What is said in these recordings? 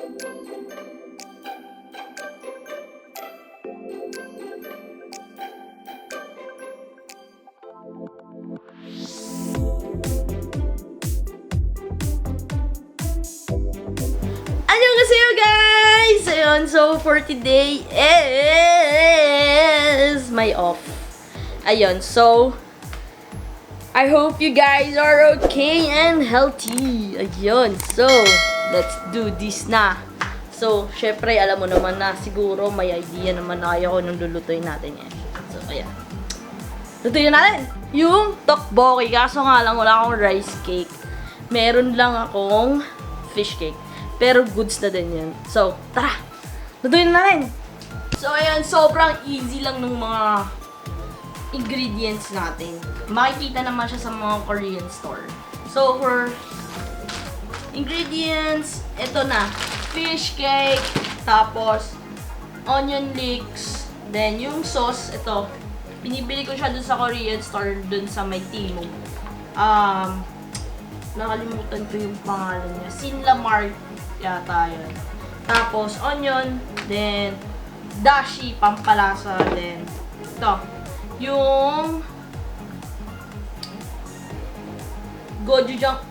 Annyeonghaseyo guys! Ayun, so for today is my off. Ayun, so I hope you guys are okay and healthy. Ayun, so let's do this na. So, syempre, alam mo naman na siguro may idea naman na kaya ko nung lulutuin natin yan. So, ayan. Lutuin natin yung tteokboki. Kaso nga lang, wala akong rice cake. Meron lang akong fish cake. Pero goods na din yan. So, tara! Lutuin na natin! So, ayan, sobrang easy lang ng mga ingredients natin. Makikita naman siya sa mga Korean store. So, for ingredients, ito na. Fish cake, tapos onion leeks, then yung sauce, ito. Binibili ko siya dun sa Korean store, dun sa may Timo. Nakalimutan ko yung pangalan niya. Sinlamart yata yun. Tapos, onion, then, dashi, pampalasa, then, ito, yung gochujang.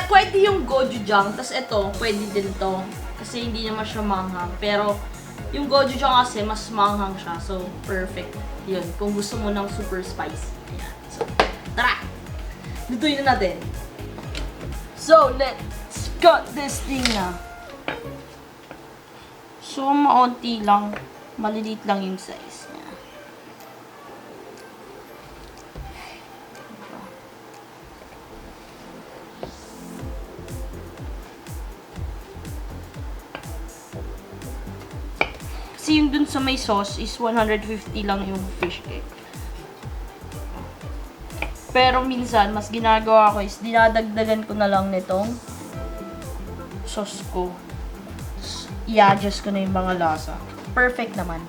Pwede yung gochujang, tas ito, pwede din to. Kasi hindi naman siya manghang. Pero, yung gochujang kasi, mas manghang siya. So, perfect. Yun, kung gusto mo ng super spicy. Ayan. So, tara! Lutuin na natin. So, let's cut this thing na. So, maunti lang. Maliliit lang yung size niya. Kasi yung dun sa may sauce is 150 lang yung fish cake. Pero minsan, mas ginagawa ko is dinadagdagan ko na lang nitong sauce ko. I-adjust ko na yung mga lasa. Perfect naman.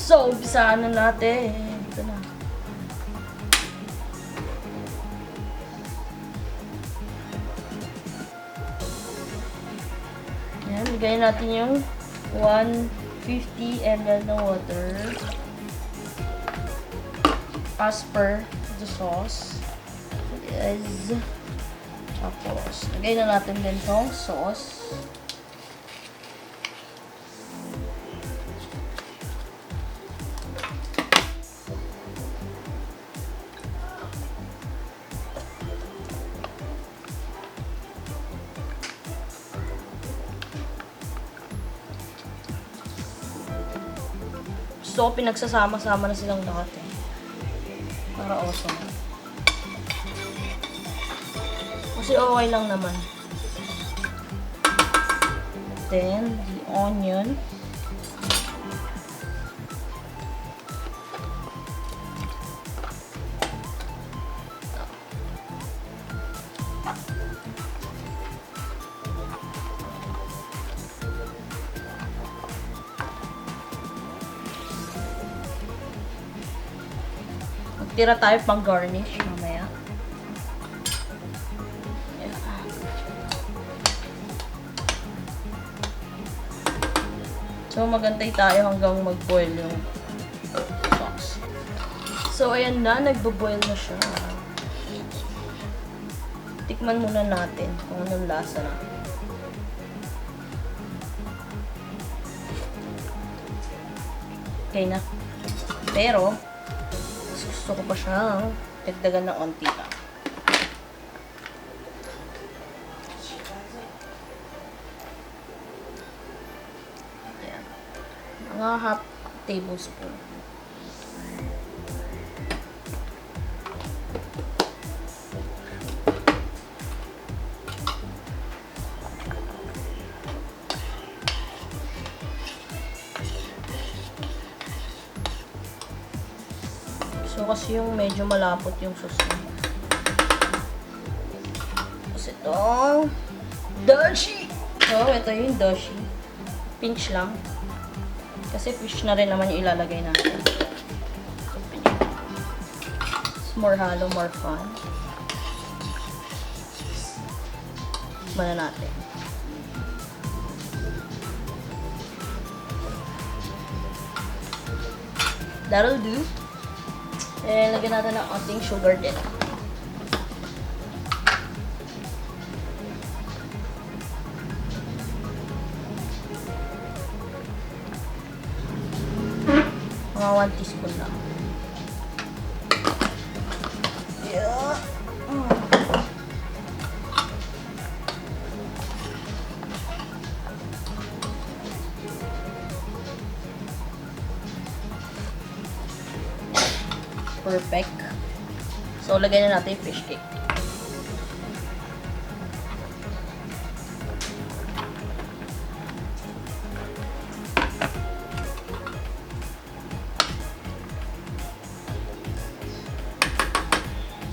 So, umpisahan na natin. Ito na. Yan, ligayin natin yung 150 ml na water. As per the sauce. It is. Tapos, ligayin na natin din itong sauce. So, pinagsasama-sama na silang lahat eh. Para awesome. Kasi okay lang naman. Then, the onion. Tira tayo pang garnish mamaya. Yeah. So, magantay tayo hanggang mag-boil yung sauce. So, ayan na. Nagbo-boil na siya. Tikman muna natin kung anong lasa na. Okay na. Pero, gusto ko pa siyang dagdagan ng onti lang. Mga half tablespoon. So, kasi yung medyo malapot yung sauce niya. Tapos itong dashi. So, ito yung dashi. Pinch lang. Kasi fish na rin naman yung ilalagay natin. It's more hollow, more fun. Mana natin. That'll do. Eh, lagyan natin ng ating sugar din. Mga 1 teaspoon lang. Yeah. Perfect. So, lagyan na natin yung fish cake.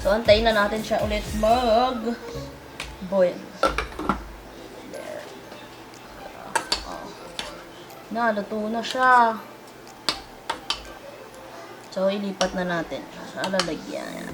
So, antayin na natin siya ulit mag-boil. There. Naluto na siya. So, ilipat na natin sa lalagyan.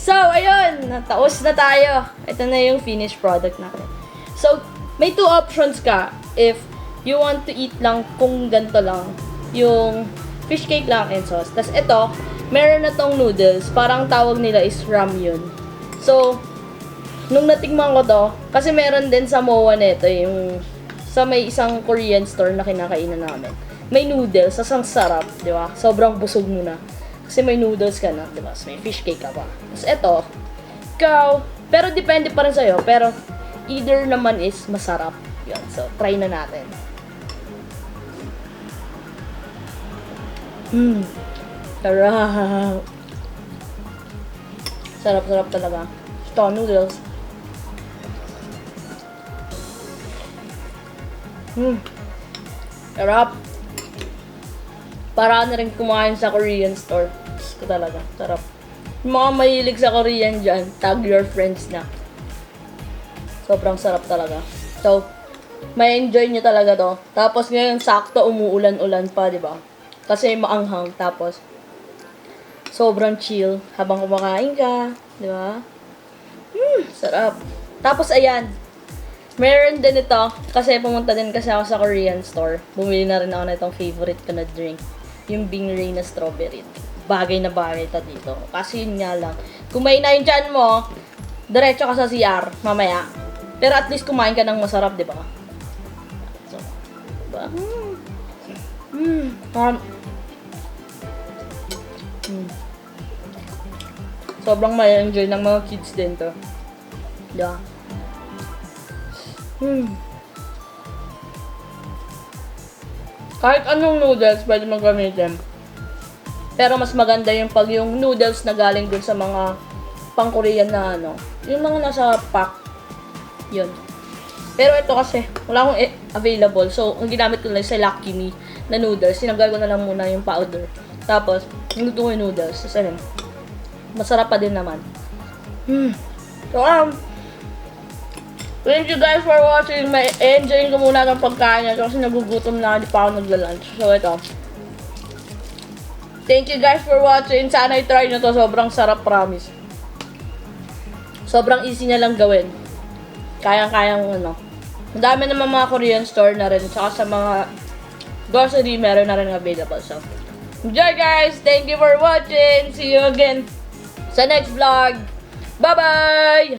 So, ayun, nataos na tayo. Ito na yung finished product natin. So, may 2 options ka if you want to eat lang kung ganito lang. Yung fish cake lang and sauce. Tapos ito, meron na tong noodles. Parang tawag nila is ramyeon. So, nung natikman ko to, kasi meron din sa MOA nito, yung sa may isang Korean store na kinakainan namin. May noodles, sasang sarap, di ba? Sobrang busog mo na. Kasi may noodles ka na, di ba? So, may fish cake ka pa. Tapos ito, pero depende pa rin sa'yo. Pero, either naman is masarap. Yun. So, try na natin. Sarap. Sarap-sarap talaga. Ito, noodles. Sarap. Para na rin kumain sa Korean store. Gusto ko talaga. Sarap. Yung mga mahilig sa Korean dyan, tag your friends na. Sobrang sarap talaga. So, may enjoy nyo talaga to. Tapos ngayon, sakto umuulan-ulan pa, di ba? Kasi maanghang. Tapos, sobrang chill habang kumakain ka. Di ba? Sarap. Tapos, ayan. Meron din ito. Kasi pumunta din kasi ako sa Korean store. Bumili na rin ako na itong favorite ko na drink. Yung Bingray na strawberry. Bagay na bagay ito dito. Kasi yun nga lang. Kumain na yung tiyan mo, diretso ka sa CR mamaya. Pero at least kumain ka ng masarap, di ba? So, diba? Sobrang may enjoy ng mga kids din to. Diba? Kahit anong noodles, pwede mong gamitin. Pero mas maganda yung pag yung noodles na galing dun sa mga pang-Korean na ano. Yung mga nasa pack. Yun. Pero ito kasi, wala akong available. So, ang ginamit ko lang sa Lucky Me na noodles. Sinanggal ko na lang muna yung powder. Tapos, niluto ko yung noodles. Tapos, ayun. Masarap pa din naman. So, thank you guys for watching. May enjoyin ko muna ng pagkain nyo kasi nagugutom na, hindi pa ako nagla-lunch. So, ito. Thank you guys for watching. Sana i-try nyo to. Sobrang sarap, promise. Sobrang easy na lang gawin. Kayang-kayang ano. Ang dami naman mga Korean store na rin. Tsaka sa mga grocery, meron na rin available. So, Enjoy guys! Thank you for watching! See you again sa next vlog! Bye-bye!